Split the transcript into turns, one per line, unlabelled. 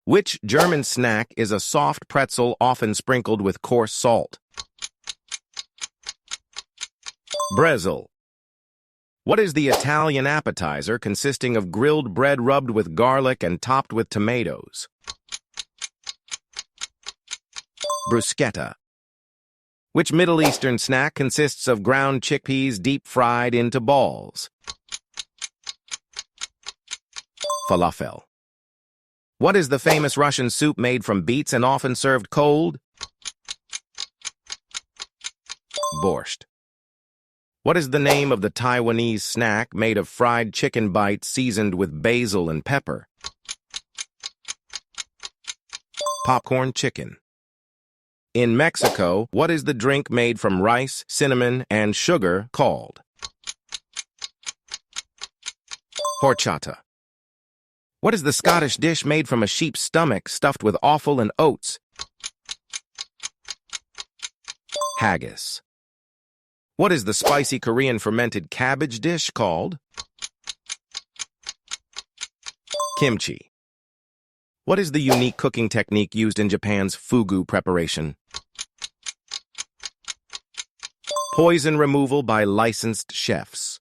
Which German snack is a soft pretzel often sprinkled with coarse salt? Brezel. What is the Italian appetizer consisting of grilled bread rubbed with garlic and topped with tomatoes? Bruschetta. Which Middle Eastern snack consists of ground chickpeas deep-fried into balls? Falafel. What is the famous Russian soup made from beets and often served cold? Borscht. What is the name of the Taiwanese snack made of fried chicken bites seasoned with basil and pepper? Popcorn chicken. In Mexico, what is the drink made from rice, cinnamon, and sugar called? Horchata. What is the Scottish dish made from a sheep's stomach stuffed with offal and oats? Haggis. What is the spicy Korean fermented cabbage dish called? Kimchi. What is the unique cooking technique used in Japan's fugu preparation? Poison removal by licensed chefs.